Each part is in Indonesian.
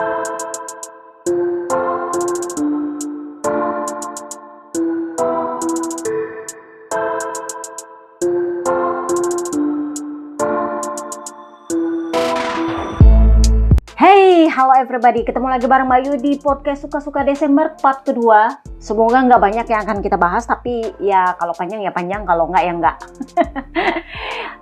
Hey, halo everybody, ketemu lagi bareng Mbak Yu di podcast Suka-Suka Desember part kedua. Semoga nggak banyak yang akan kita bahas, tapi ya kalau panjang ya panjang, kalau nggak ya nggak.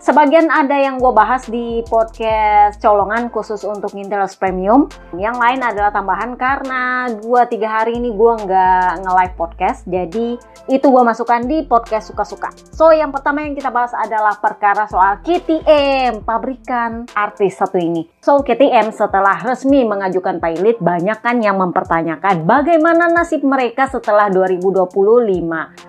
Sebagian ada yang gue bahas di podcast colongan khusus untuk Nintendo's Premium. Yang lain adalah tambahan karena 2-3 hari ini gue nggak nge-live podcast. Jadi itu gue masukkan di podcast Suka-Suka. So yang pertama yang kita bahas adalah perkara soal KTM, pabrikan artis satu ini. So KTM setelah resmi mengajukan pilot, banyak kan yang mempertanyakan bagaimana nasib mereka setelah 2025.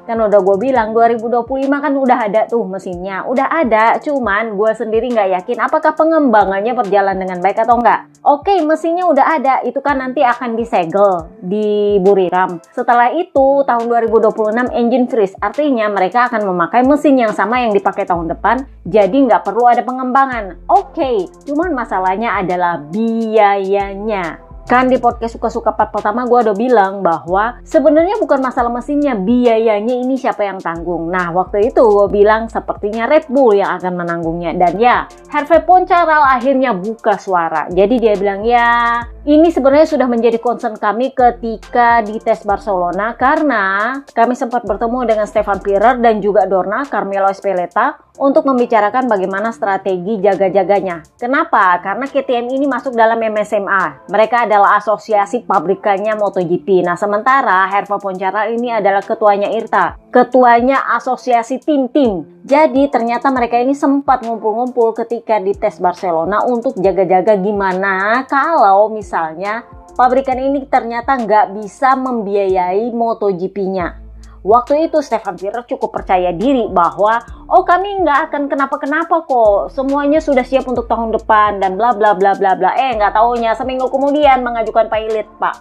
Kan udah gue bilang 2025 kan udah ada tuh mesinnya, udah ada. Cuman gue sendiri nggak yakin apakah pengembangannya berjalan dengan baik atau enggak. Oke, mesinnya udah ada, itu kan nanti akan disegel di Buriram. Setelah itu tahun 2026 engine freeze, artinya mereka akan memakai mesin yang sama yang dipakai tahun depan, jadi nggak perlu ada pengembangan. Oke, cuman masalahnya adalah biayanya. Kan di podcast Suka-Suka part pertama gue udah bilang bahwa sebenarnya bukan masalah mesinnya, biayanya ini siapa yang tanggung. Nah waktu itu gue bilang sepertinya Red Bull yang akan menanggungnya. Dan ya, Hervé Poncharal akhirnya buka suara. Jadi dia bilang ya ini sebenarnya sudah menjadi concern kami ketika di tes Barcelona, karena kami sempat bertemu dengan Stefan Pierer dan juga Dorna, Carmelo Ezpeleta, untuk membicarakan bagaimana strategi jaga-jaganya. Kenapa? Karena KTM ini masuk dalam MSMA. Mereka adalah asosiasi pabrikannya MotoGP. Nah, sementara Hervé Poncharal ini adalah ketuanya IRTA, ketuanya asosiasi tim-tim. Jadi, ternyata mereka ini sempat ngumpul-ngumpul ketika di tes Barcelona untuk jaga-jaga gimana kalau misalnya pabrikan ini ternyata nggak bisa membiayai MotoGP-nya. Waktu itu Stefan Pierer cukup percaya diri bahwa kami nggak akan kenapa-kenapa kok, semuanya sudah siap untuk tahun depan dan bla bla bla bla bla. Nggak taunya seminggu kemudian mengajukan pilot, Pak.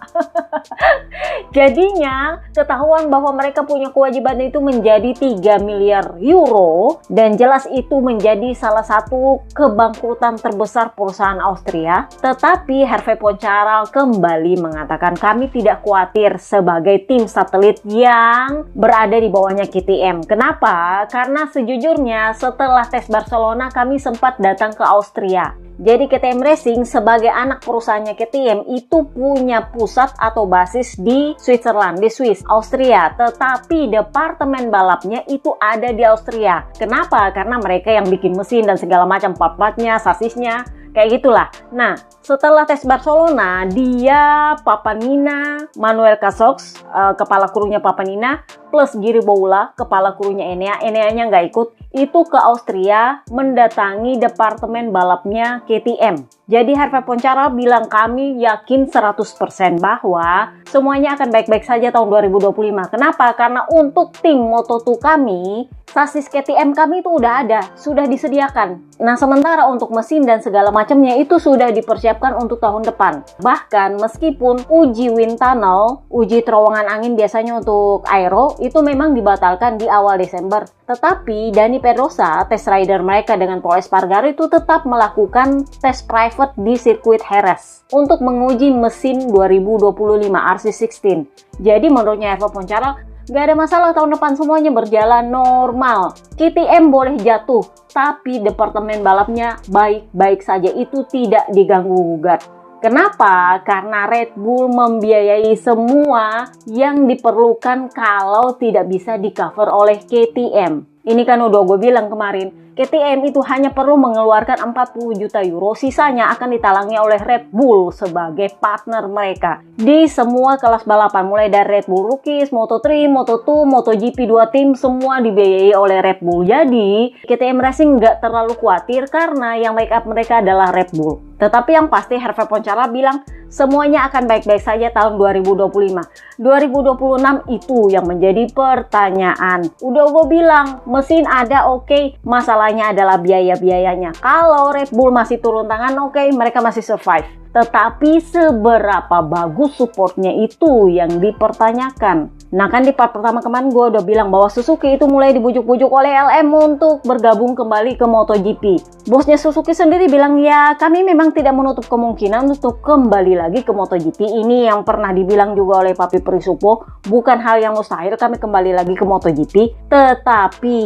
Jadinya ketahuan bahwa mereka punya kewajiban itu menjadi 3 miliar euro, dan jelas itu menjadi salah satu kebangkrutan terbesar perusahaan Austria. Tetapi Hervé Poncharal kembali mengatakan kami tidak khawatir sebagai tim satelit yang berada di bawahnya KTM. Kenapa? Karena sejujurnya setelah tes Barcelona kami sempat datang ke Austria. Jadi KTM Racing sebagai anak perusahaannya KTM itu punya pusat atau basis di Switzerland, di Swiss, Austria. Tetapi departemen balapnya itu ada di Austria. Kenapa? Karena mereka yang bikin mesin dan segala macam part-partnya, sasisnya, kayak gitulah. Nah, setelah tes Barcelona, dia, Papanina, Manuel Casox, kepala krunya Papanina, plus Giri Boula, kepala krunya Enea. Enea-nya nggak ikut. Itu ke Austria mendatangi departemen balapnya KTM. Jadi Hervé Poncharal bilang kami yakin 100% bahwa semuanya akan baik-baik saja tahun 2025. Kenapa? Karena untuk tim Moto2 kami, sasis KTM kami itu udah ada, sudah disediakan. Nah, sementara untuk mesin dan segala macamnya itu sudah dipersiapkan untuk tahun depan. Bahkan meskipun uji wind tunnel, uji terowongan angin biasanya untuk aero, itu memang dibatalkan di awal Desember. Tetapi Dani Pedrosa, test rider mereka dengan Pol Espargaro itu tetap melakukan tes private di sirkuit Jerez untuk menguji mesin 2025 RC16. Jadi menurutnya Hervé Poncharal, gak ada masalah tahun depan semuanya berjalan normal. KTM boleh jatuh, tapi departemen balapnya baik-baik saja, itu tidak diganggu-gugat. Kenapa? Karena Red Bull membiayai semua yang diperlukan kalau tidak bisa di-cover oleh KTM. Ini kan udah gue bilang kemarin, KTM itu hanya perlu mengeluarkan 40 juta euro, sisanya akan ditalangi oleh Red Bull sebagai partner mereka di semua kelas balapan, mulai dari Red Bull Rookies, Moto3, Moto2, MotoGP 2 tim, semua dibiayai oleh Red Bull. Jadi KTM Racing nggak terlalu khawatir karena yang make up mereka adalah Red Bull. Tetapi yang pasti Hervé Poncharal bilang semuanya akan baik-baik saja tahun 2025. 2026 itu yang menjadi pertanyaan. Udah gue bilang, mesin ada, oke. Masalahnya adalah biaya-biayanya. Kalau Red Bull masih turun tangan, oke, mereka masih survive. Tetapi seberapa bagus supportnya itu yang dipertanyakan. Nah kan di part pertama kemarin gue udah bilang bahwa Suzuki itu mulai dibujuk-bujuk oleh LM untuk bergabung kembali ke MotoGP. Bosnya Suzuki sendiri bilang ya kami memang tidak menutup kemungkinan untuk kembali lagi ke MotoGP. Ini yang pernah dibilang juga oleh Papi Prisupo, bukan hal yang mustahil kami kembali lagi ke MotoGP. Tetapi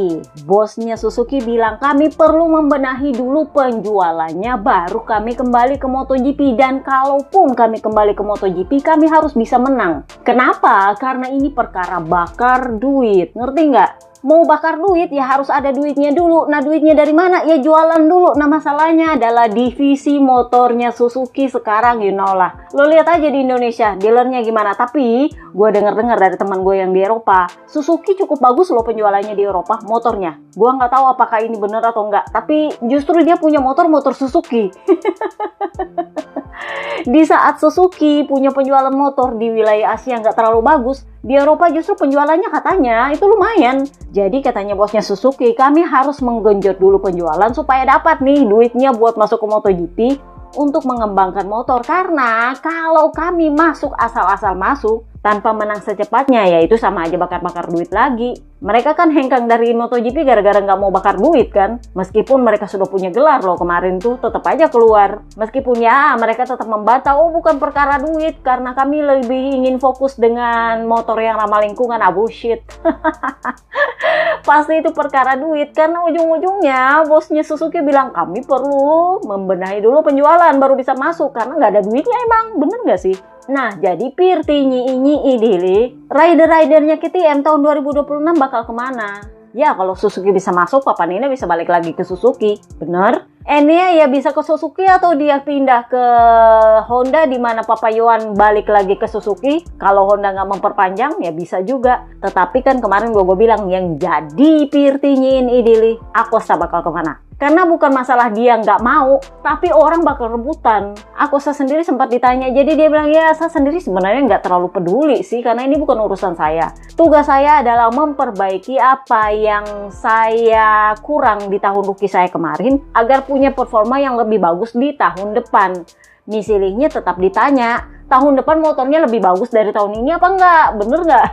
bosnya Suzuki bilang kami perlu membenahi dulu penjualannya baru kami kembali ke MotoGP. Dan kalaupun kami kembali ke MotoGP, kami harus bisa menang. Kenapa? Karena ini perkara bakar duit. Ngerti nggak? Mau bakar duit ya harus ada duitnya dulu. Nah duitnya dari mana? Ya jualan dulu. Nah masalahnya adalah divisi motornya Suzuki sekarang you know lah. Lo lihat aja di Indonesia dealernya gimana. Tapi gue denger-dengar dari teman gue yang di Eropa, Suzuki cukup bagus loh penjualannya di Eropa motornya. Gue nggak tahu apakah ini bener atau enggak. Tapi justru dia punya motor Suzuki. Di saat Suzuki punya penjualan motor di wilayah Asia nggak terlalu bagus, di Eropa justru penjualannya katanya itu lumayan. Jadi katanya bosnya Suzuki, kami harus menggenjot dulu penjualan supaya dapat nih duitnya buat masuk ke MotoGP untuk mengembangkan motor. Karena kalau kami masuk asal-asal masuk tanpa menang secepatnya, ya itu sama aja bakar-bakar duit lagi. Mereka kan hengkang dari MotoGP gara-gara nggak mau bakar duit kan. Meskipun mereka sudah punya gelar loh kemarin tuh, tetap aja keluar. Meskipun ya mereka tetap membantah, oh bukan perkara duit, karena kami lebih ingin fokus dengan motor yang ramah lingkungan. Bullshit. Pasti itu perkara duit, karena ujung-ujungnya bosnya Suzuki bilang kami perlu membenahi dulu penjualan baru bisa masuk, karena nggak ada duitnya emang. Bener nggak sih? Nah, jadi pirti nyi idili, rider-ridernya KTM tahun 2026 bakal kemana? Ya, kalau Suzuki bisa masuk, Papa Nina bisa balik lagi ke Suzuki. Bener? Enya ya bisa ke Suzuki atau dia pindah ke Honda di mana Papa Yohan balik lagi ke Suzuki. Kalau Honda nggak memperpanjang, ya bisa juga. Tetapi kan kemarin gue bilang yang jadi pirti nyi idili, Acosta bakal kemana? Karena bukan masalah dia nggak mau, tapi orang bakal rebutan. Acosta sendiri sempat ditanya, jadi dia bilang, ya saya sendiri sebenarnya nggak terlalu peduli sih, karena ini bukan urusan saya. Tugas saya adalah memperbaiki apa yang saya kurang di tahun rookie saya kemarin, agar punya performa yang lebih bagus di tahun depan. Misalnya tetap ditanya, tahun depan motornya lebih bagus dari tahun ini apa enggak? Bener nggak?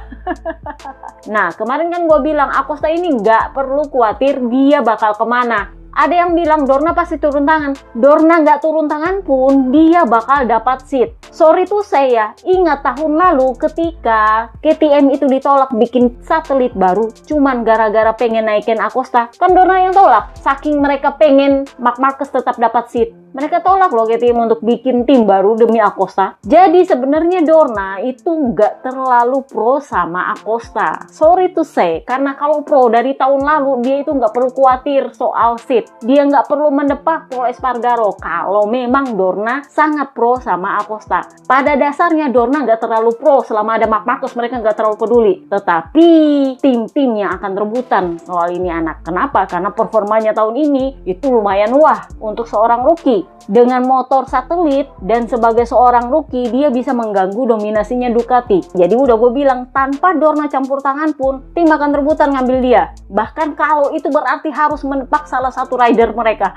Nah, kemarin kan gue bilang, Acosta ini nggak perlu khawatir dia bakal kemana. Ada yang bilang Dorna pasti turun tangan. Dorna nggak turun tangan pun dia bakal dapat seat. Sorry tuh saya ingat tahun lalu ketika KTM itu ditolak bikin satelit baru cuman gara-gara pengen naikin Acosta. Kan Dorna yang tolak. Saking mereka pengen Marc Marquez tetap dapat seat. Mereka tolak loh KTM untuk bikin tim baru demi Acosta. Jadi sebenarnya Dorna itu nggak terlalu pro sama Acosta. Sorry to say, karena kalau pro dari tahun lalu dia itu nggak perlu khawatir soal seat. Dia nggak perlu mendepak Pol Espargaro kalau memang Dorna sangat pro sama Acosta. Pada dasarnya Dorna nggak terlalu pro selama ada Marc Marquez, mereka nggak terlalu peduli. Tetapi tim-tim yang akan rebutan soal ini anak. Kenapa? Karena performanya tahun ini itu lumayan wah untuk seorang rookie. Dengan motor satelit dan sebagai seorang rookie dia bisa mengganggu dominasinya Ducati. Jadi udah gue bilang tanpa Dorna campur tangan pun tim akan rebutan ngambil dia. Bahkan kalau itu berarti harus menepak salah satu rider mereka.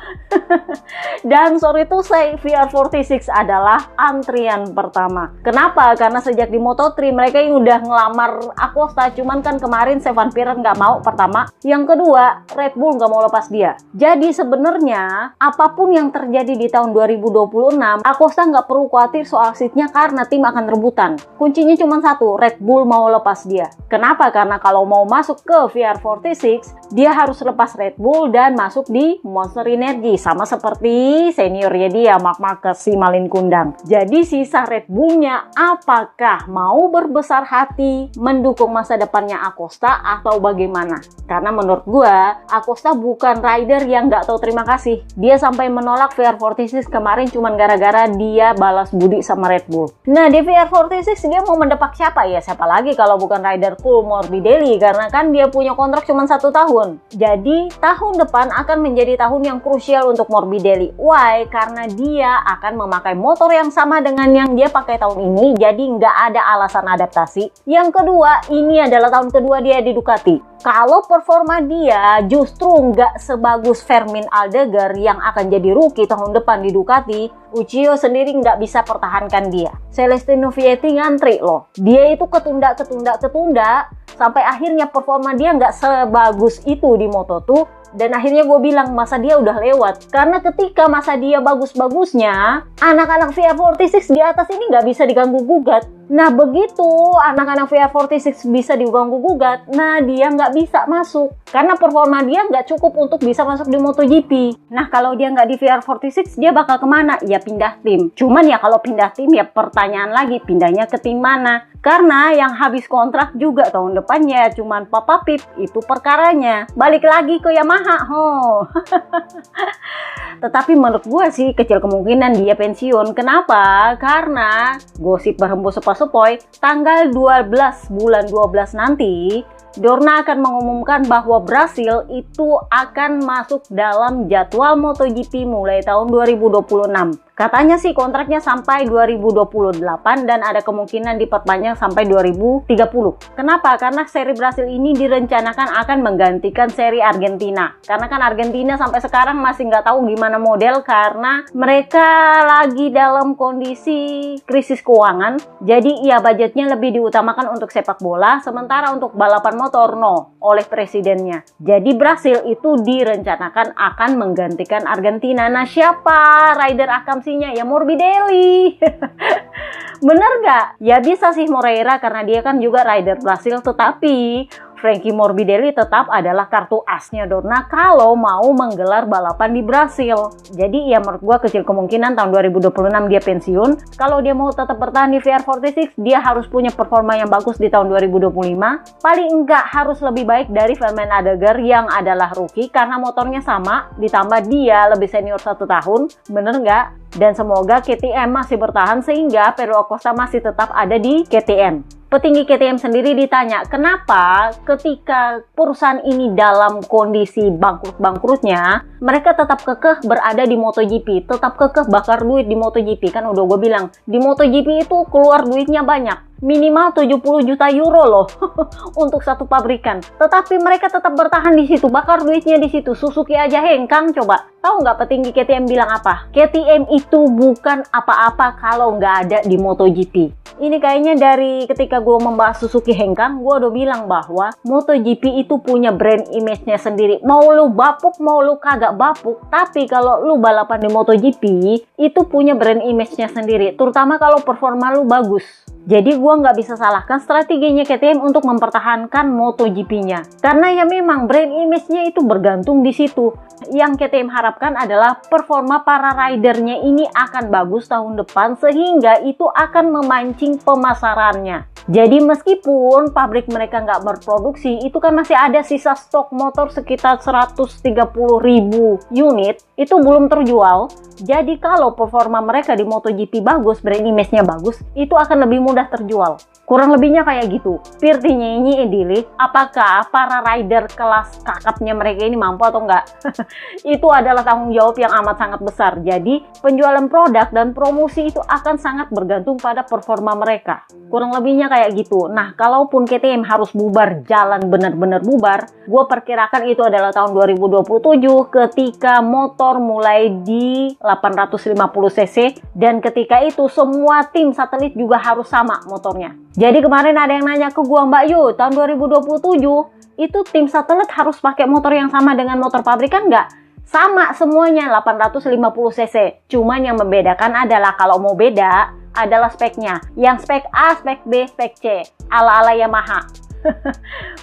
Dan sorry to say VR46 adalah antrian pertama. Kenapa? Karena sejak di Moto3 mereka yang udah ngelamar Acosta, cuman kan kemarin Stefan Piran nggak mau pertama. Yang kedua Red Bull nggak mau lepas dia. Jadi sebenarnya apapun yang terjadi di tahun 2026, Acosta nggak perlu khawatir soal seatnya karena tim akan rebutan. Kuncinya cuma satu, Red Bull mau lepas dia. Kenapa? Karena kalau mau masuk ke VR46, dia harus lepas Red Bull dan masuk di Monster Energy. Sama seperti seniornya dia, Marc Marquez, si Malin Kundang. Jadi sisa Red Bullnya apakah mau berbesar hati mendukung masa depannya Acosta atau bagaimana? Karena menurut gua, Acosta bukan rider yang nggak tahu terima kasih. Dia sampai menolak VR46 kemarin cuman gara-gara dia balas budi sama Red Bull. Nah di VR46 dia mau mendepak siapa ya? Siapa lagi kalau bukan rider cool Morbidelli, karena kan dia punya kontrak cuma 1 tahun. Jadi tahun depan akan menjadi tahun yang krusial untuk Morbidelli. Why? Karena dia akan memakai motor yang sama dengan yang dia pakai tahun ini, jadi nggak ada alasan adaptasi. Yang kedua, ini adalah tahun kedua dia di Ducati. Kalau performa dia justru nggak sebagus Fermin Aldegar yang akan jadi rookie tahun depan di Ducati, Uchiyo sendiri nggak bisa pertahankan dia. Celestino Vietti ngantri loh. Dia itu ketunda, sampai akhirnya performa dia nggak sebagus itu di Moto2. Dan akhirnya gue bilang masa dia udah lewat. Karena ketika masa dia bagus-bagusnya, anak-anak VR46 di atas ini nggak bisa diganggu-gugat. Nah begitu anak-anak VR46 bisa diganggu-gugat, nah dia nggak bisa masuk. Karena performa dia nggak cukup untuk bisa masuk di MotoGP. Nah kalau dia nggak di VR46, dia bakal kemana? Ya pindah tim. Cuman ya kalau pindah tim ya pertanyaan lagi, pindahnya ke tim mana? Karena yang habis kontrak juga tahun depannya cuman Papa Pip, itu perkaranya. Balik lagi ke Yamaha. Tetapi menurut gue sih kecil kemungkinan dia pensiun. Kenapa? Karena gosip berhembus sepoi, tanggal 12 bulan 12 nanti Dorna akan mengumumkan bahwa Brasil itu akan masuk dalam jadwal MotoGP mulai tahun 2026. Katanya sih kontraknya sampai 2028 dan ada kemungkinan diperpanjang sampai 2030. Kenapa? Karena seri Brasil ini direncanakan akan menggantikan seri Argentina. Karena kan Argentina sampai sekarang masih nggak tahu gimana model karena mereka lagi dalam kondisi krisis keuangan. Jadi ya budgetnya lebih diutamakan untuk sepak bola, sementara untuk balapan motor no oleh presidennya. Jadi Brasil itu direncanakan akan menggantikan Argentina. Nah siapa rider akamsinya? Ya Morbidelli. Bener nggak? Ya bisa sih Moreira karena dia kan juga rider Brasil, tetapi Frankie Morbidelli tetap adalah kartu asnya Dorna kalau mau menggelar balapan di Brasil. Jadi ya menurut gua kecil kemungkinan tahun 2026 dia pensiun. Kalau dia mau tetap bertahan di VR46, dia harus punya performa yang bagus di tahun 2025. Paling enggak harus lebih baik dari Velmen Adegar yang adalah rookie karena motornya sama, ditambah dia lebih senior 1 tahun. Bener nggak? Dan semoga KTM masih bertahan sehingga Pedro Acosta masih tetap ada di KTM. Petinggi KTM sendiri ditanya, kenapa ketika perusahaan ini dalam kondisi bangkrut-bangkrutnya, mereka tetap kekeh berada di MotoGP, tetap kekeh bakar duit di MotoGP. Kan udah gue bilang, di MotoGP itu keluar duitnya banyak. Minimal 70 juta euro loh untuk satu pabrikan. Tetapi mereka tetap bertahan di situ, bakar duitnya di situ. Suzuki aja hengkang coba. Tahu nggak petinggi KTM bilang apa? KTM itu bukan apa-apa kalau nggak ada di MotoGP. Ini kayaknya dari ketika gue membahas Suzuki hengkang, gue udah bilang bahwa MotoGP itu punya brand image-nya sendiri. Mau lu bapuk, mau lu kagak bapuk, tapi kalau lu balapan di MotoGP, itu punya brand image-nya sendiri. Terutama kalau performa lu bagus. Jadi gue nggak bisa salahkan strateginya KTM untuk mempertahankan MotoGP-nya. Karena ya memang brand image-nya itu bergantung di situ. Yang KTM harapkan adalah performa para ridernya ini akan bagus tahun depan sehingga itu akan memancing pemasarannya. Jadi meskipun pabrik mereka nggak berproduksi, itu kan masih ada sisa stok motor sekitar 130.000 unit, itu belum terjual. Jadi kalau performa mereka di MotoGP bagus, brand image-nya bagus, itu akan lebih mudah terjual. Kurang lebihnya kayak gitu. Pirtinya ini idili, apakah para rider kelas kakapnya mereka ini mampu atau enggak? Itu adalah tanggung jawab yang amat sangat besar. Jadi penjualan produk dan promosi itu akan sangat bergantung pada performa mereka. Kurang lebihnya kayak gitu. Nah, kalaupun KTM harus bubar, jalan benar-benar bubar, gue perkirakan itu adalah tahun 2027 ketika motor mulai di 850 cc dan ketika itu semua tim satelit juga harus sama motornya. Jadi kemarin ada yang nanya ke gua, Mbak Yu, tahun 2027 itu tim satelit harus pakai motor yang sama dengan motor pabrikan nggak? Sama semuanya 850 cc. Cuman yang membedakan adalah kalau mau beda adalah speknya. Yang spek A, spek B, spek C. Ala-ala Yamaha.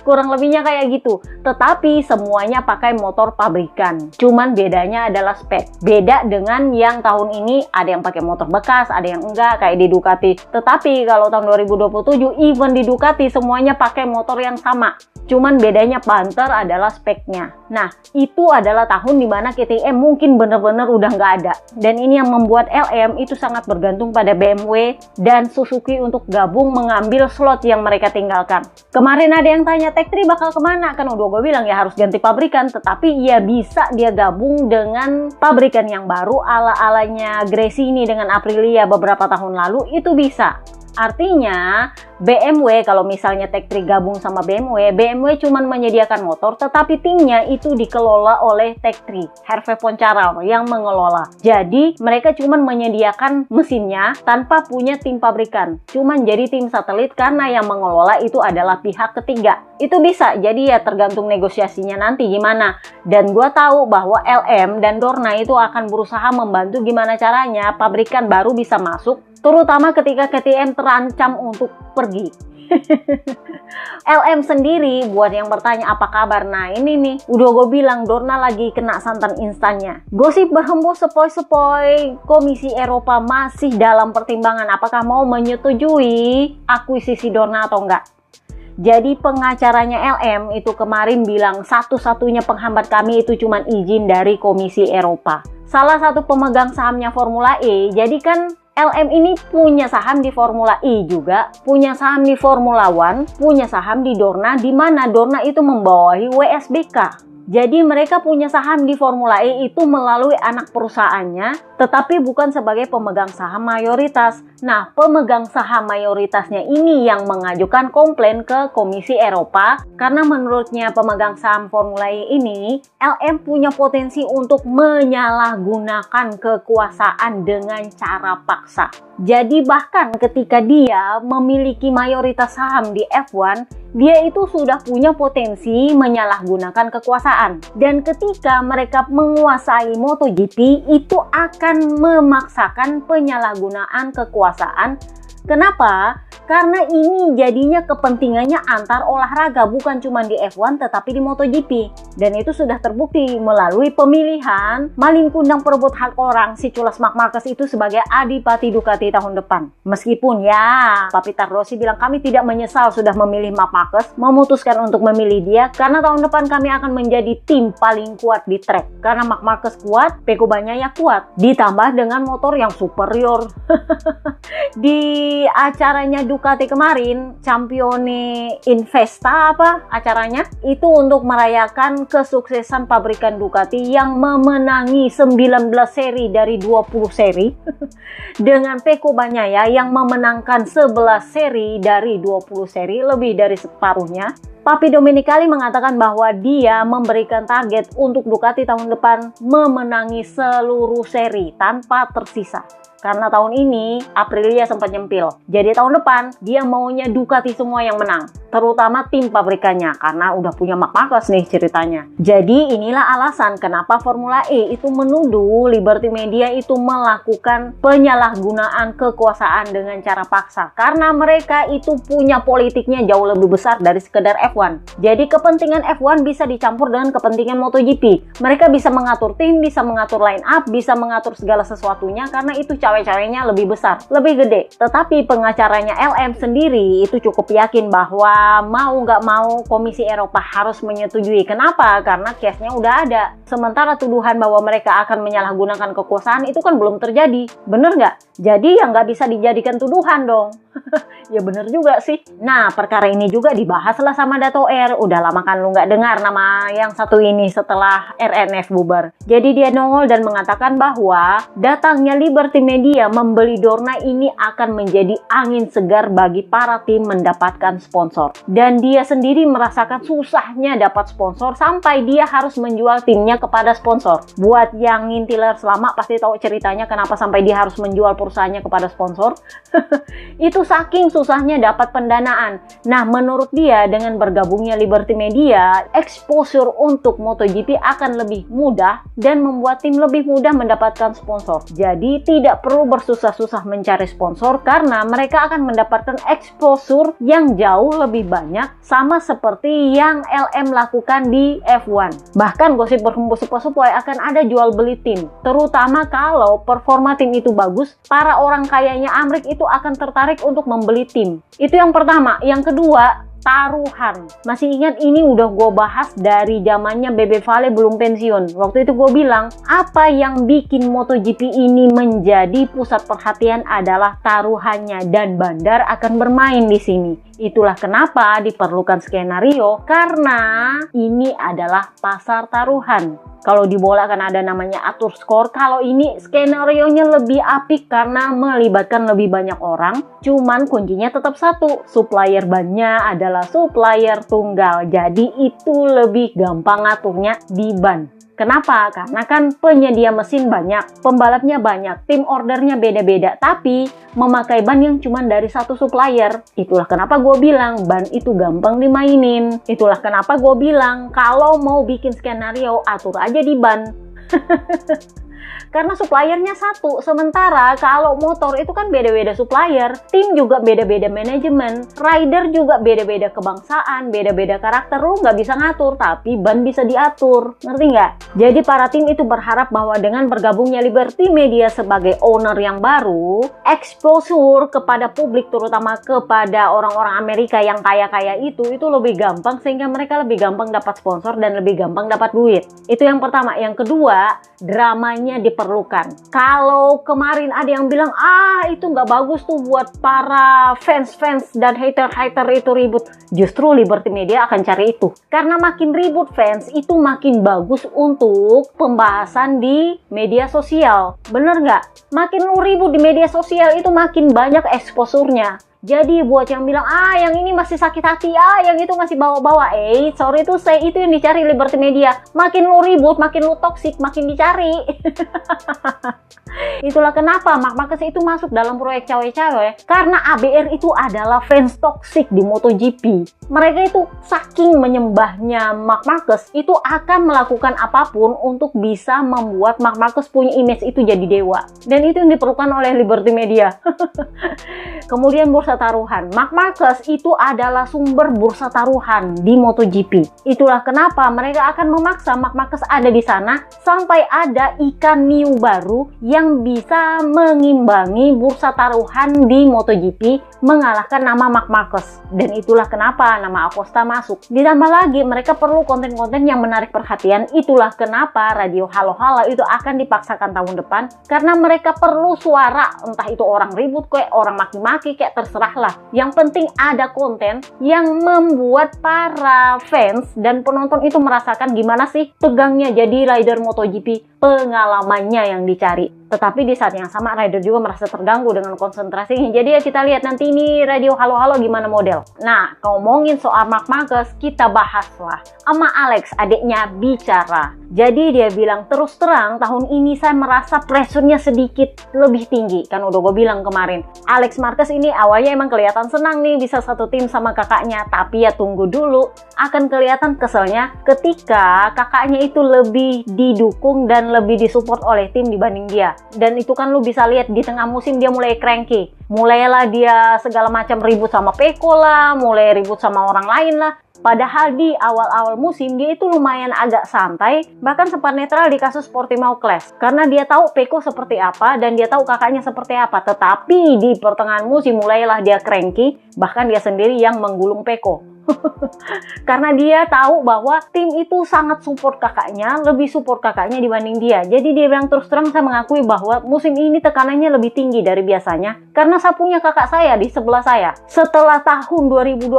Kurang lebihnya kayak gitu. Tetapi semuanya pakai motor pabrikan. Cuman bedanya adalah spek. Beda dengan yang tahun ini ada yang pakai motor bekas, ada yang enggak kayak di Ducati. Tetapi kalau tahun 2027 even di Ducati semuanya pakai motor yang sama. Cuman bedanya Panther adalah speknya. Nah, itu adalah tahun dimana KTM mungkin bener-bener udah nggak ada. Dan ini yang membuat LM itu sangat bergantung pada BMW dan Suzuki untuk gabung mengambil slot yang mereka tinggalkan. Kemarin ada yang tanya, Tech 3 bakal kemana? Kan udah gue bilang ya harus ganti pabrikan. Tetapi ya bisa dia gabung dengan pabrikan yang baru ala-alanya Gresini dengan Aprilia beberapa tahun lalu. Itu bisa. Artinya BMW, kalau misalnya Tech 3 gabung sama BMW cuma menyediakan motor, tetapi timnya itu dikelola oleh Tech 3, Hervé Poncharal yang mengelola. Jadi mereka cuma menyediakan mesinnya tanpa punya tim pabrikan, cuma jadi tim satelit karena yang mengelola itu adalah pihak ketiga. Itu bisa, jadi ya tergantung negosiasinya nanti gimana. Dan gua tahu bahwa LM dan Dorna itu akan berusaha membantu gimana caranya pabrikan baru bisa masuk, terutama ketika KTM terancam untuk pergi. LM sendiri, buat yang bertanya apa kabar, nah ini nih, udah gue bilang Dorna lagi kena santan instannya. Gosip berhembus sepoi-sepoi, Komisi Eropa masih dalam pertimbangan apakah mau menyetujui akuisisi Dorna atau enggak. Jadi pengacaranya LM itu kemarin bilang satu-satunya penghambat kami itu cuma izin dari Komisi Eropa. Salah satu pemegang sahamnya Formula E, jadi kan LM ini punya saham di Formula E juga, punya saham di Formula One, punya saham di Dorna, di mana Dorna itu membawahi WSBK. Jadi mereka punya saham di Formula E itu melalui anak perusahaannya, tetapi bukan sebagai pemegang saham mayoritas. Nah, pemegang saham mayoritasnya ini yang mengajukan komplain ke Komisi Eropa, karena menurutnya pemegang saham Formula E ini, LM punya potensi untuk menyalahgunakan kekuasaan dengan cara paksa. Jadi bahkan ketika dia memiliki mayoritas saham di F1, dia itu sudah punya potensi menyalahgunakan kekuasaan. Dan ketika mereka menguasai MotoGP, itu akan memaksakan penyalahgunaan kekuasaan. Kenapa? Karena ini jadinya kepentingannya antar olahraga, bukan cuma di F1 tetapi di MotoGP. Dan itu sudah terbukti melalui pemilihan Malin Kundang perebut hak orang si Culas Marc Marquez itu sebagai adipati Ducati tahun depan. Meskipun ya, Papito Rossi bilang kami tidak menyesal sudah memilih Marc Marquez, memutuskan untuk memilih dia karena tahun depan kami akan menjadi tim paling kuat di track. Karena Marc Marquez kuat, Pecco Bagnaia kuat, ditambah dengan motor yang superior. Di acaranya Ducati kemarin, Campione Investa apa acaranya, itu untuk merayakan kesuksesan pabrikan Ducati yang memenangi 19 seri dari 20 seri dengan Pecco Bagnaia yang memenangkan 11 seri dari 20 seri, lebih dari separuhnya. Papi Domenicali mengatakan bahwa dia memberikan target untuk Ducati tahun depan memenangi seluruh seri tanpa tersisa. Karena tahun ini Aprilia sempat nyempil. Jadi tahun depan dia maunya Ducati semua yang menang, terutama tim pabrikannya karena udah punya Marc Marquez nih ceritanya. Jadi inilah alasan kenapa Formula E itu menuduh Liberty Media itu melakukan penyalahgunaan kekuasaan dengan cara paksa. Karena mereka itu punya politiknya jauh lebih besar dari sekedar F1. Jadi kepentingan F1 bisa dicampur dengan kepentingan MotoGP. Mereka bisa mengatur tim, bisa mengatur line up, bisa mengatur segala sesuatunya karena itu cawe-cawenya lebih besar, lebih gede. Tetapi pengacaranya LM sendiri itu cukup yakin bahwa mau nggak mau Komisi Eropa harus menyetujui. Kenapa? Karena case-nya udah ada. Sementara tuduhan bahwa mereka akan menyalahgunakan kekuasaan itu kan belum terjadi. Bener nggak? Jadi ya nggak bisa dijadikan tuduhan dong. Ya bener juga sih. Nah, perkara ini juga dibahaslah sama Dato R. Udah lama kan lu nggak dengar nama yang satu ini setelah RNF bubar. Jadi dia nongol dan mengatakan bahwa datangnya Liberty Media membeli Dorna ini akan menjadi angin segar bagi para tim mendapatkan sponsor. Dan dia sendiri merasakan susahnya dapat sponsor sampai dia harus menjual timnya kepada sponsor. Buat yang ngintiler selama pasti tahu ceritanya kenapa sampai dia harus menjual perusahaannya kepada sponsor. Itu saking susahnya dapat pendanaan. Nah, menurut dia dengan bergabungnya Liberty Media, exposure untuk MotoGP akan lebih mudah dan membuat tim lebih mudah mendapatkan sponsor. Jadi tidak perlu bersusah-susah mencari sponsor karena mereka akan mendapatkan exposure yang jauh lebih banyak sama seperti yang LM lakukan di F1. Bahkan gosip berhembus sepoi-sepoi akan ada jual beli tim. Terutama kalau performa tim itu bagus, para orang kayanya Amrik itu akan tertarik untuk membeli tim. Itu yang pertama. Yang kedua, taruhan. Masih ingat ini udah gue bahas dari zamannya Bebe Vale belum pensiun. Waktu itu gue bilang, apa yang bikin MotoGP ini menjadi pusat perhatian adalah taruhannya dan bandar akan bermain di sini. Itulah kenapa diperlukan skenario, karena ini adalah pasar taruhan. Kalau di bola kan ada namanya atur skor. Kalau ini skenario-nya lebih apik karena melibatkan lebih banyak orang. Cuman kuncinya tetap satu, supplier bannya adalah supplier tunggal. Jadi itu lebih gampang ngaturnya di ban. Kenapa? Karena kan penyedia mesin banyak, pembalapnya banyak, tim ordernya beda-beda, tapi memakai ban yang cuma dari satu supplier. Itulah kenapa gue bilang ban itu gampang dimainin. Itulah kenapa gue bilang kalau mau bikin skenario atur aja di ban. Karena suppliernya satu, sementara kalau motor itu kan beda-beda supplier, tim juga beda-beda manajemen, rider juga beda-beda kebangsaan, beda-beda karakter, lu nggak bisa ngatur, tapi ban bisa diatur, ngerti nggak? Jadi para tim itu berharap bahwa dengan bergabungnya Liberty Media sebagai owner yang baru, exposure kepada publik, terutama kepada orang-orang Amerika yang kaya-kaya itu lebih gampang, sehingga mereka lebih gampang dapat sponsor dan lebih gampang dapat duit. Itu yang pertama. Yang kedua, dramanya diperlukan. Kalau kemarin ada yang bilang, itu nggak bagus tuh buat para fans-fans dan hater-hater itu ribut. Justru Liberty Media akan cari itu. Karena makin ribut fans, itu makin bagus untuk pembahasan di media sosial. Bener nggak? Makin lu ribut di media sosial, itu makin banyak exposure-nya. Jadi buat yang bilang, yang ini masih sakit hati, yang itu masih bawa-bawa. Sorry tuh, itu yang dicari Liberty Media. Makin lu ribut, makin lu toksik, makin dicari. Itulah kenapa Marc Marquez itu masuk dalam proyek cawe-cawe. Karena ABR itu adalah fans toksik di MotoGP. Mereka itu saking menyembahnya Marc Marquez, itu akan melakukan apapun untuk bisa membuat Marc Marquez punya image itu jadi dewa. Dan itu yang diperlukan oleh Liberty Media. Kemudian bursa taruhan. Marc Marquez itu adalah sumber bursa taruhan di MotoGP. Itulah kenapa mereka akan memaksa Marc Marquez ada di sana sampai ada ikan new baru yang bisa mengimbangi bursa taruhan di MotoGP, mengalahkan nama Marc Marquez. Dan itulah kenapa nama Acosta masuk. Ditambah lagi mereka perlu konten-konten yang menarik perhatian. Itulah kenapa radio halo-halo itu akan dipaksakan tahun depan, karena mereka perlu suara, entah itu orang ribut kayak orang maki-maki kayak terserah lah. Yang penting ada konten yang membuat para fans dan penonton itu merasakan gimana sih tegangnya jadi rider MotoGP, pengalamannya yang dicari. Tetapi di saat yang sama rider juga merasa terganggu dengan konsentrasinya. Jadi ya kita lihat nanti ini radio halo-halo gimana model. Nah, ngomongin soal Marc Marquez, kita bahas lah. Sama Alex, adiknya bicara. Jadi dia bilang, terus terang tahun ini saya merasa pressure-nya sedikit lebih tinggi. Kan udah gue bilang kemarin. Alex Marquez ini awalnya emang kelihatan senang nih bisa satu tim sama kakaknya. Tapi ya tunggu dulu. Akan kelihatan keselnya ketika kakaknya itu lebih didukung dan lebih disupport oleh tim dibanding dia. Dan itu kan lu bisa lihat di tengah musim dia mulai cranky. Mulailah dia segala macam ribut sama Pecco lah, mulai ribut sama orang lain lah. Padahal di awal-awal musim dia itu lumayan agak santai, bahkan sempat netral di kasus Portimao Clash. Karena dia tahu Pecco seperti apa dan dia tahu kakaknya seperti apa. Tetapi di pertengahan musim mulailah dia cranky, bahkan dia sendiri yang menggulung Pecco. Karena dia tahu bahwa tim itu sangat support kakaknya, lebih support kakaknya dibanding dia. Jadi dia bilang, terus terang saya mengakui bahwa musim ini tekanannya lebih tinggi dari biasanya, karena saya punya kakak saya di sebelah saya. Setelah tahun 2020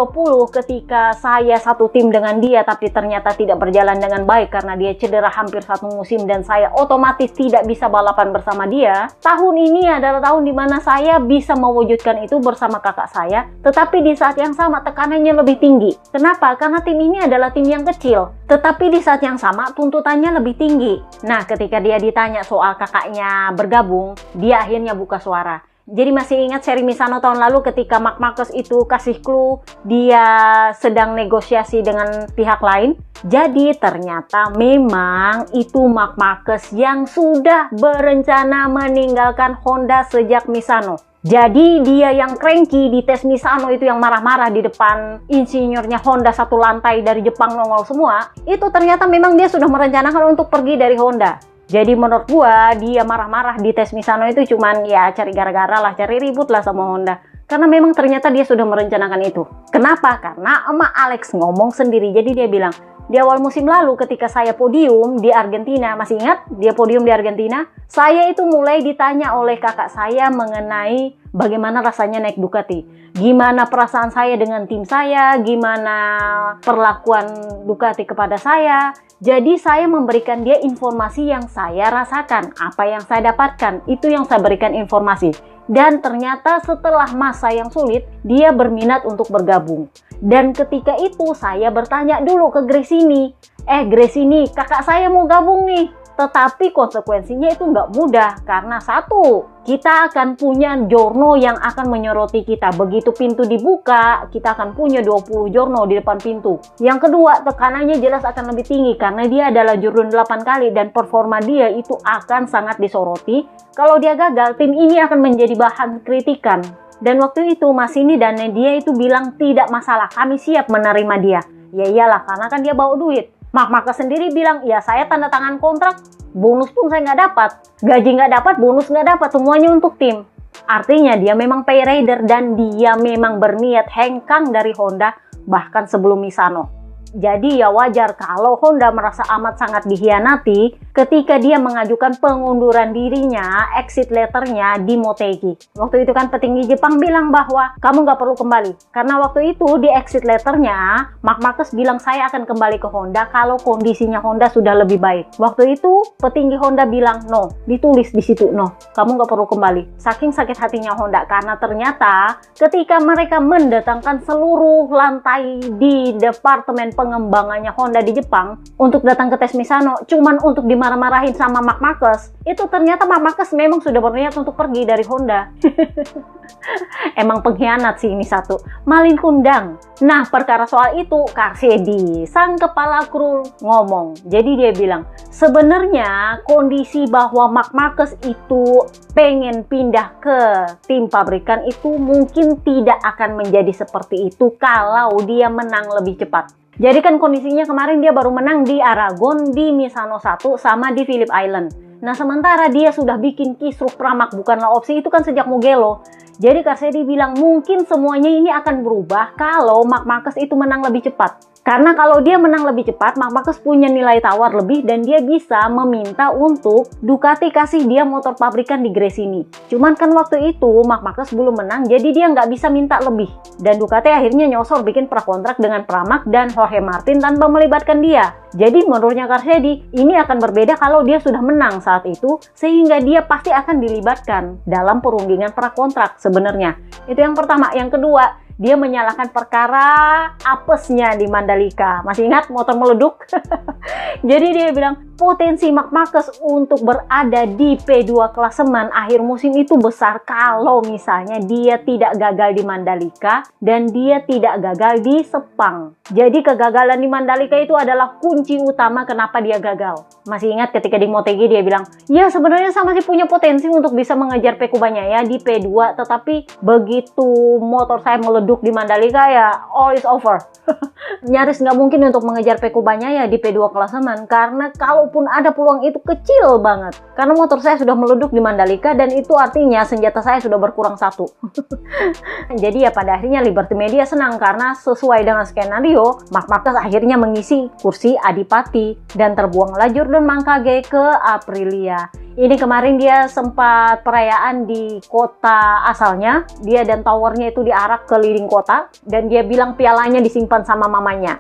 ketika saya satu tim dengan dia tapi ternyata tidak berjalan dengan baik karena dia cedera hampir satu musim dan saya otomatis tidak bisa balapan bersama dia. Tahun ini adalah tahun dimana saya bisa mewujudkan itu bersama kakak saya, tetapi di saat yang sama tekanannya lebih tinggi. Kenapa? Karena tim ini adalah tim yang kecil, tetapi di saat yang sama tuntutannya lebih tinggi. Nah, ketika dia ditanya soal kakaknya bergabung, dia akhirnya buka suara. Jadi masih ingat seri Misano tahun lalu ketika Marc Marquez itu kasih clue dia sedang negosiasi dengan pihak lain? Jadi ternyata memang itu Marc Marquez yang sudah berencana meninggalkan Honda sejak Misano. Jadi dia yang cranky di tes Misano itu, yang marah-marah di depan insinyurnya Honda satu lantai dari Jepang nongol semua, itu ternyata memang dia sudah merencanakan untuk pergi dari Honda. Jadi menurut gua dia marah-marah di tes Misano itu cuman ya cari gara-gara lah, cari ribut lah sama Honda. Karena memang ternyata dia sudah merencanakan itu. Kenapa? Karena Emak Alex ngomong sendiri. Jadi dia bilang, di awal musim lalu ketika saya podium di Argentina, masih ingat dia podium di Argentina? Saya itu mulai ditanya oleh kakak saya mengenai bagaimana rasanya naik Ducati. Gimana perasaan saya dengan tim saya, gimana perlakuan Ducati kepada saya. Jadi saya memberikan dia informasi yang saya rasakan, apa yang saya dapatkan, itu yang saya berikan informasi. Dan ternyata setelah masa yang sulit, dia berminat untuk bergabung. Dan ketika itu saya bertanya dulu ke Gresini, Gresini, kakak saya mau gabung nih. Tetapi konsekuensinya itu nggak mudah, karena satu, kita akan punya jorno yang akan menyoroti kita. Begitu pintu dibuka, kita akan punya 20 jorno di depan pintu. Yang kedua, tekanannya jelas akan lebih tinggi, karena dia adalah jurun 8 kali dan performa dia itu akan sangat disoroti. Kalau dia gagal, tim ini akan menjadi bahan kritikan. Dan waktu itu Massini dan dia itu bilang tidak masalah, kami siap menerima dia. Ya iyalah, karena kan dia bawa duit. Mark Marquez sendiri bilang, ya saya tanda tangan kontrak, bonus pun saya nggak dapat. Gaji nggak dapat, bonus nggak dapat, semuanya untuk tim. Artinya dia memang pay rider dan dia memang berniat hengkang dari Honda bahkan sebelum Misano. Jadi ya wajar kalau Honda merasa amat sangat dikhianati ketika dia mengajukan pengunduran dirinya, exit letternya di Motegi. Waktu itu kan petinggi Jepang bilang bahwa kamu nggak perlu kembali. Karena waktu itu di exit letternya, Mark Marquez bilang saya akan kembali ke Honda kalau kondisinya Honda sudah lebih baik. Waktu itu petinggi Honda bilang no, ditulis di situ no, kamu nggak perlu kembali. Saking sakit hatinya Honda karena ternyata ketika mereka mendatangkan seluruh lantai di departemen pengembangannya Honda di Jepang untuk datang ke tes Misano cuman untuk dimarah-marahin sama Mark Marquez, itu ternyata Mark Marquez memang sudah berniat untuk pergi dari Honda. Emang pengkhianat sih ini satu, malin kundang. Nah, perkara soal itu Carcetti, sang kepala kru ngomong. Jadi dia bilang, sebenarnya kondisi bahwa Mark Marquez itu pengen pindah ke tim pabrikan itu mungkin tidak akan menjadi seperti itu kalau dia menang lebih cepat. Jadi kan kondisinya kemarin dia baru menang di Aragon, di Misano 1, sama di Phillip Island. Nah sementara dia sudah bikin kisruh Pramac bukanlah opsi itu kan sejak Mugello. Jadi Carcetti bilang mungkin semuanya ini akan berubah kalau Mark Marquez itu menang lebih cepat. Karena kalau dia menang lebih cepat, Mark Marquez punya nilai tawar lebih dan dia bisa meminta untuk Ducati kasih dia motor pabrikan di Gresini. Cuman kan waktu itu Mark Marquez belum menang, jadi dia nggak bisa minta lebih. Dan Ducati akhirnya nyosor bikin prakontrak dengan Pramac dan Jorge Martin tanpa melibatkan dia. Jadi menurutnya Carcetti, ini akan berbeda kalau dia sudah menang saat itu, sehingga dia pasti akan dilibatkan dalam perundingan prakontrak sebenarnya. Itu yang pertama. Yang kedua, dia menyalahkan perkara apesnya di Mandalika. Masih ingat motor meleduk? Jadi dia bilang potensi Mark Marquez untuk berada di P2 klasemen akhir musim itu besar kalau misalnya dia tidak gagal di Mandalika dan dia tidak gagal di Sepang. Jadi kegagalan di Mandalika itu adalah kunci utama kenapa dia gagal. Masih ingat ketika di Motegi dia bilang, ya sebenarnya saya masih punya potensi untuk bisa mengejar Pecco Bagnaia di P2, tetapi begitu motor saya meleduk di Mandalika ya all is over. Nyaris nggak mungkin untuk mengejar Pecco Bagnaia di P2 klasemen karena kalaupun ada peluang itu kecil banget karena motor saya sudah meleduk di Mandalika dan itu artinya senjata saya sudah berkurang satu. Jadi ya pada akhirnya Liberty Media senang karena sesuai dengan skenario Mark Marquez akhirnya mengisi kursi adipati dan terbuanglah Jordan Mancage ke Aprilia. Ini kemarin dia sempat perayaan di kota asalnya. Dia dan towernya itu diarak keliling kota. Dan dia bilang pialanya disimpan sama mamanya.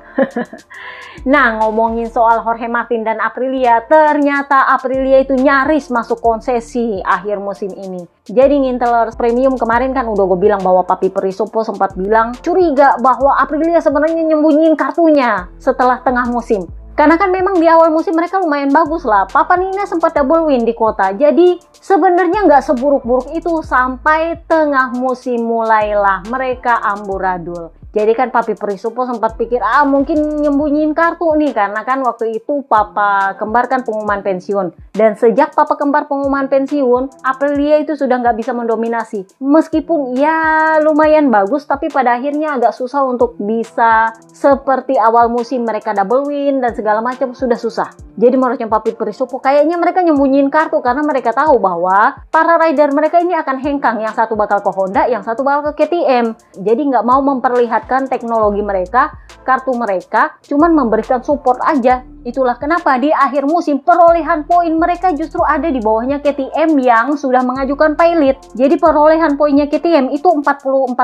Nah, ngomongin soal Jorge Martin dan Aprilia. Ternyata Aprilia itu nyaris masuk konsesi akhir musim ini. Jadi ngintel premium kemarin kan udah gue bilang bahwa Papi Perisopo sempat bilang curiga bahwa Aprilia sebenarnya nyembunyiin kartunya setelah tengah musim. Karena kan memang di awal musim mereka lumayan bagus lah. Papa Nina sempat double win di kota. Jadi sebenarnya nggak seburuk-buruk itu sampai tengah musim mulailah mereka amburadul. Jadi kan Papi Perisupo sempat pikir, mungkin nyembunyiin kartu nih, karena kan waktu itu papa kembar kan pengumuman pensiun. Dan sejak papa kembar pengumuman pensiun, Aprilia itu sudah nggak bisa mendominasi. Meskipun ya lumayan bagus, tapi pada akhirnya agak susah untuk bisa seperti awal musim mereka double win dan segala macam, sudah susah. Jadi menurutnya Papi Perisupo kayaknya mereka nyembunyiin kartu karena mereka tahu bahwa para rider mereka ini akan hengkang. Yang satu bakal ke Honda, yang satu bakal ke KTM. Jadi nggak mau memperlihatkan teknologi mereka, kartu mereka, cuman memberikan support aja. Itulah kenapa di akhir musim perolehan poin mereka justru ada di bawahnya KTM yang sudah mengajukan pilot. Jadi perolehan poinnya KTM itu 44%,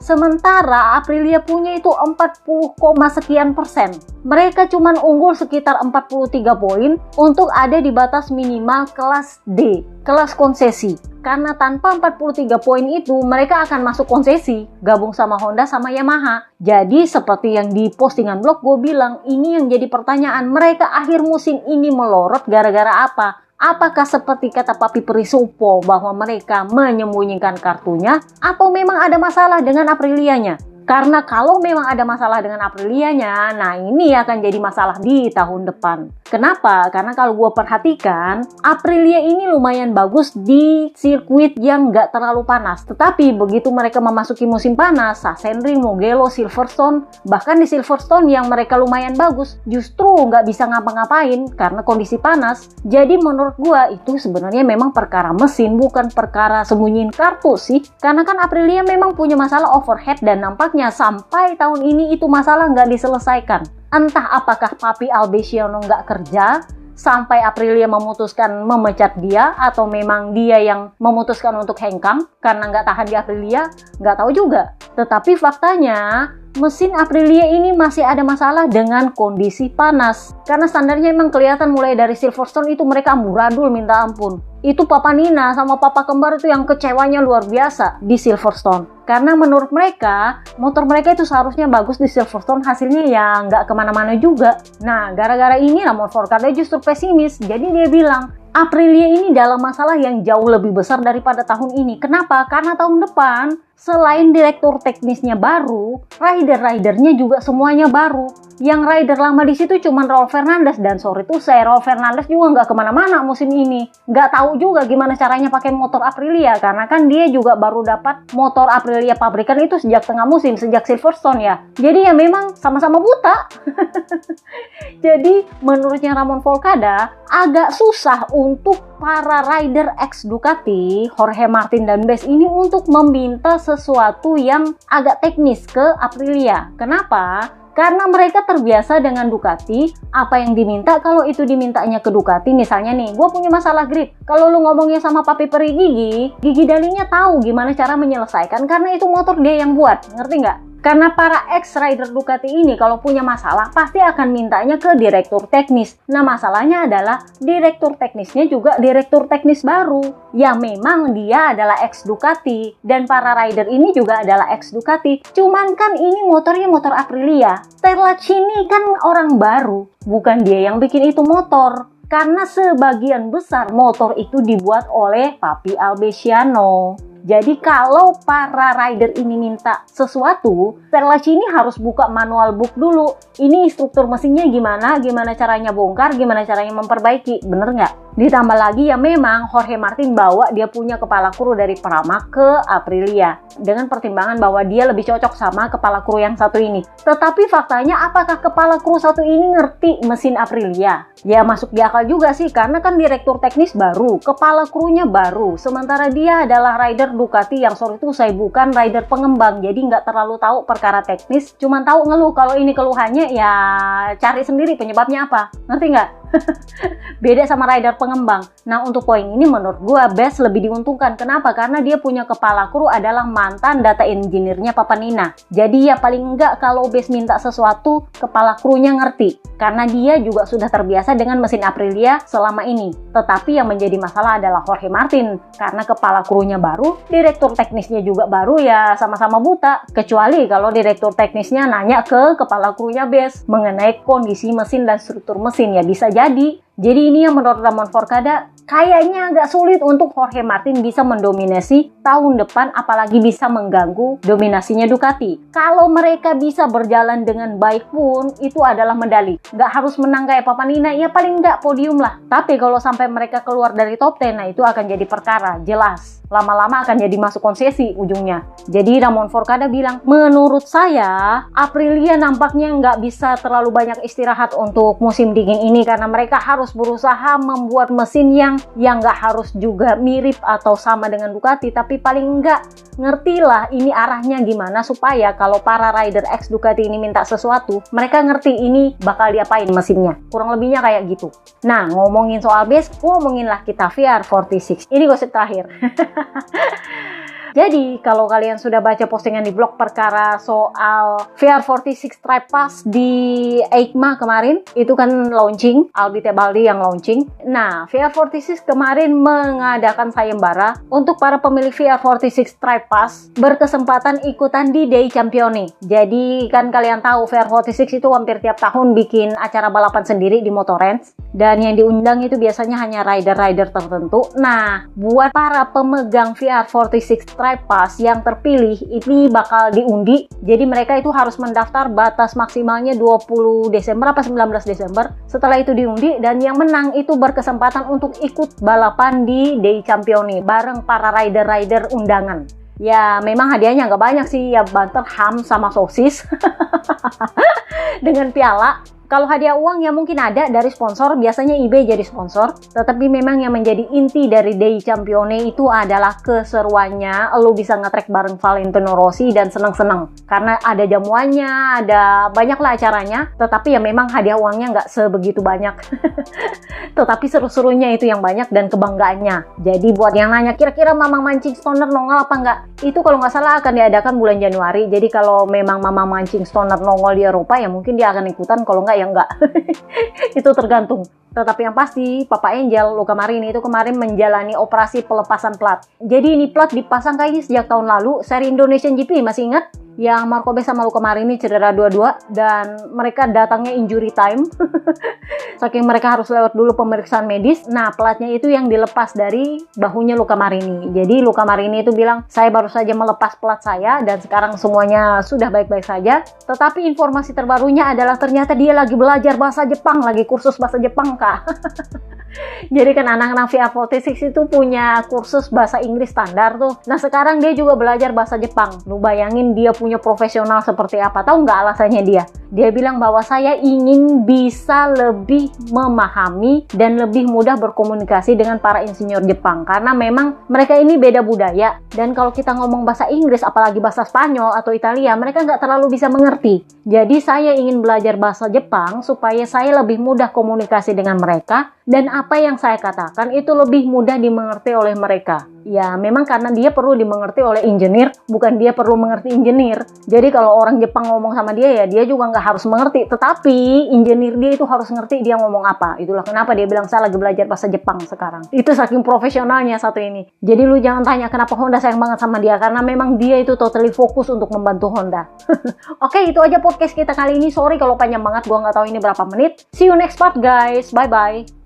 sementara Aprilia punya itu 40, sekian persen. Mereka cuman unggul sekitar 43 poin untuk ada di batas minimal kelas D, kelas konsesi. Karena tanpa 43 poin itu mereka akan masuk konsesi, gabung sama Honda sama Yamaha. Jadi seperti yang di postingan blog gue bilang, ini yang jadi pertanyaan, mereka akhir musim ini melorot gara-gara apa? Apakah seperti kata Papi Perisupo bahwa mereka menyembunyikan kartunya, atau memang ada masalah dengan Aprilianya? Karena kalau memang ada masalah dengan Aprilianya, nah ini akan jadi masalah di tahun depan. Kenapa? Karena kalau gue perhatikan, Aprilia ini lumayan bagus di sirkuit yang nggak terlalu panas. Tetapi begitu mereka memasuki musim panas, Sachsenring, Mugello, Silverstone, bahkan di Silverstone yang mereka lumayan bagus, justru nggak bisa ngapa-ngapain karena kondisi panas. Jadi menurut gue itu sebenarnya memang perkara mesin, bukan perkara sembunyiin kartu sih. Karena kan Aprilia memang punya masalah overhead dan nampaknya sampai tahun ini itu masalah nggak diselesaikan. Entah apakah Papi Alberciano nggak kerja sampai Aprilia memutuskan memecat dia, atau memang dia yang memutuskan untuk hengkang karena nggak tahan di Aprilia, nggak tahu juga. Tetapi faktanya mesin Aprilia ini masih ada masalah dengan kondisi panas. Karena standarnya emang kelihatan mulai dari Silverstone itu mereka amburadul minta ampun. Itu Papa Nina sama Papa Kembar itu yang kecewanya luar biasa di Silverstone. Karena menurut mereka, motor mereka itu seharusnya bagus di Silverstone, hasilnya ya nggak kemana-mana juga. Nah, gara-gara ini Ramon Fourcade justru pesimis. Jadi dia bilang, Aprilia ini dalam masalah yang jauh lebih besar daripada tahun ini. Kenapa? Karena tahun depan, selain direktur teknisnya baru, rider-ridernya juga semuanya baru. Yang rider lama di situ cuma Raul Fernandez, dan sorry tuh saya Raul Fernandez juga nggak kemana-mana musim ini. Nggak tahu juga gimana caranya pakai motor Aprilia, karena kan dia juga baru dapat motor Aprilia pabrikan itu sejak tengah musim, sejak Silverstone ya. Jadi ya memang sama-sama buta. Jadi menurutnya Ramon Fourcade agak susah untuk para rider ex Ducati, Jorge Martin dan Bes ini untuk meminta sesuatu yang agak teknis ke Aprilia. Kenapa? Karena mereka terbiasa dengan Ducati, apa yang diminta kalau itu dimintanya ke Ducati. Misalnya nih, gue punya masalah grip. Kalau lu ngomongnya sama Papi Peri Gigi Dalinya tahu gimana cara menyelesaikan karena itu motor dia yang buat, ngerti nggak? Karena para ex-rider Ducati ini kalau punya masalah pasti akan mintanya ke direktur teknis. Nah masalahnya adalah direktur teknisnya juga direktur teknis baru. Ya memang dia adalah ex-Ducati dan para rider ini juga adalah ex-Ducati. Cuman kan ini motornya motor Aprilia. Terlacini kan orang baru, bukan dia yang bikin itu motor. Karena sebagian besar motor itu dibuat oleh Papi Alberciano. Jadi kalau para rider ini minta sesuatu, Terlacini harus buka manual book dulu. Ini struktur mesinnya gimana caranya bongkar, gimana caranya memperbaiki, bener nggak? Ditambah lagi ya memang Jorge Martin bawa dia punya kepala kru dari Pramac ke Aprilia. Dengan pertimbangan bahwa dia lebih cocok sama kepala kru yang satu ini. Tetapi faktanya apakah kepala kru satu ini ngerti mesin Aprilia? Ya masuk di akal juga sih, karena kan direktur teknis baru, kepala krunya baru. Sementara dia adalah rider Ducati yang sorry itu saya bukan rider pengembang. Jadi nggak terlalu tahu perkara teknis, cuman tahu ngeluh. Kalau ini keluhannya ya cari sendiri penyebabnya apa. Ngerti nggak? Beda sama rider pengembang. Nah untuk poin ini menurut gue Bes lebih diuntungkan. Kenapa? Karena dia punya kepala kru adalah mantan data engineer-nya Papa Nina. Jadi ya paling enggak kalau Bes minta sesuatu kepala krunya ngerti. Karena dia juga sudah terbiasa dengan mesin Aprilia selama ini. Tetapi yang menjadi masalah adalah Jorge Martin. Karena kepala krunya baru, direktur teknisnya juga baru, ya sama-sama buta. Kecuali kalau direktur teknisnya nanya ke kepala krunya Bes mengenai kondisi mesin dan struktur mesin, ya bisa jadi. Jadi ini yang menurut Ramon Fourcade kayaknya agak sulit untuk Jorge Martin bisa mendominasi tahun depan, apalagi bisa mengganggu dominasinya Ducati. Kalau mereka bisa berjalan dengan baik pun, itu adalah medali. Nggak harus menang kayak Papanina, ya paling nggak podium lah. Tapi kalau sampai mereka keluar dari top 10, nah itu akan jadi perkara, jelas. Lama-lama akan jadi masuk konsesi ujungnya. Jadi Ramon Forcada bilang, menurut saya Aprilia nampaknya nggak bisa terlalu banyak istirahat untuk musim dingin ini, karena mereka harus berusaha membuat mesin yang nggak harus juga mirip atau sama dengan Ducati, tapi paling nggak ngerti lah ini arahnya gimana, supaya kalau para rider ex Ducati ini minta sesuatu, mereka ngerti ini bakal diapain mesinnya. Kurang lebihnya kayak gitu. Nah, ngomongin soal base, ngomonginlah kita VR46. Ini gosip terakhir. Jadi, kalau kalian sudah baca postingan di blog perkara soal VR46 Tribe Pass di EICMA kemarin, itu kan launching, Albi Tebaldi yang launching. Nah, VR46 kemarin mengadakan sayembara untuk para pemilik VR46 Tribe Pass berkesempatan ikutan di Dei Campione. Jadi, kan kalian tahu VR46 itu hampir tiap tahun bikin acara balapan sendiri di Motorrance. Dan yang diundang itu biasanya hanya rider-rider tertentu. Nah, buat para pemegang VR46 Tribe Pass yang terpilih, ini bakal diundi. Jadi mereka itu harus mendaftar, batas maksimalnya 20 Desember apa 19 Desember. Setelah itu diundi, dan yang menang itu berkesempatan untuk ikut balapan di Dei Campione bareng para rider-rider undangan. Ya memang hadiahnya nggak banyak sih, ya banter ham sama sosis dengan piala. Kalau hadiah uang ya mungkin ada dari sponsor, biasanya eBay jadi sponsor. Tetapi memang yang menjadi inti dari Dei Campione itu adalah keseruannya. Lo bisa nge-track bareng Valentino Rossi dan seneng-seneng. Karena ada jamuannya, ada banyaklah acaranya. Tetapi ya memang hadiah uangnya nggak sebegitu banyak. Tetapi seru-serunya itu yang banyak dan kebanggaannya. Jadi buat yang nanya, kira-kira Mamang Mancing Stoner nongol apa nggak? Itu kalau nggak salah akan diadakan bulan Januari. Jadi kalau memang Mamang Mancing Stoner nongol di Eropa, ya mungkin dia akan ikutan. Kalau nggak, ya enggak. Itu tergantung. Tetapi yang pasti, Papa Angel, Luca Marini itu kemarin menjalani operasi pelepasan plat. Jadi ini plat dipasang kayaknya sejak tahun lalu, seri Indonesian GP, masih ingat? Yang Marco Bez sama Luca Marini cedera dua-dua, dan mereka datangnya injury time. Saking mereka harus lewat dulu pemeriksaan medis. Nah, platnya itu yang dilepas dari bahunya Luca Marini. Jadi Luca Marini itu bilang, saya baru saja melepas plat saya, dan sekarang semuanya sudah baik-baik saja. Tetapi informasi terbarunya adalah ternyata dia lagi belajar bahasa Jepang, lagi kursus bahasa Jepang, Kak. Jadi kan anak-anak VR46 itu punya kursus bahasa Inggris standar tuh. Nah sekarang dia juga belajar bahasa Jepang. Lu bayangin dia punya profesional seperti apa. Tahu nggak alasannya dia? Dia bilang bahwa saya ingin bisa lebih memahami dan lebih mudah berkomunikasi dengan para insinyur Jepang. Karena memang mereka ini beda budaya. Dan kalau kita ngomong bahasa Inggris, apalagi bahasa Spanyol atau Italia, mereka nggak terlalu bisa mengerti. Jadi saya ingin belajar bahasa Jepang supaya saya lebih mudah komunikasi dengan mereka. Dan apa yang saya katakan itu lebih mudah dimengerti oleh mereka. Ya memang karena dia perlu dimengerti oleh engineer, bukan dia perlu mengerti engineer. Jadi kalau orang Jepang ngomong sama dia, ya dia juga nggak harus mengerti. Tetapi engineer dia itu harus ngerti dia ngomong apa. Itulah kenapa dia bilang saya lagi belajar bahasa Jepang sekarang. Itu saking profesionalnya satu ini. Jadi lu jangan tanya kenapa Honda sayang banget sama dia, karena memang dia itu totally fokus untuk membantu Honda. Oke, itu aja podcast kita kali ini. Sorry kalau panjang banget, gua nggak tahu ini berapa menit. See you next part guys. Bye bye.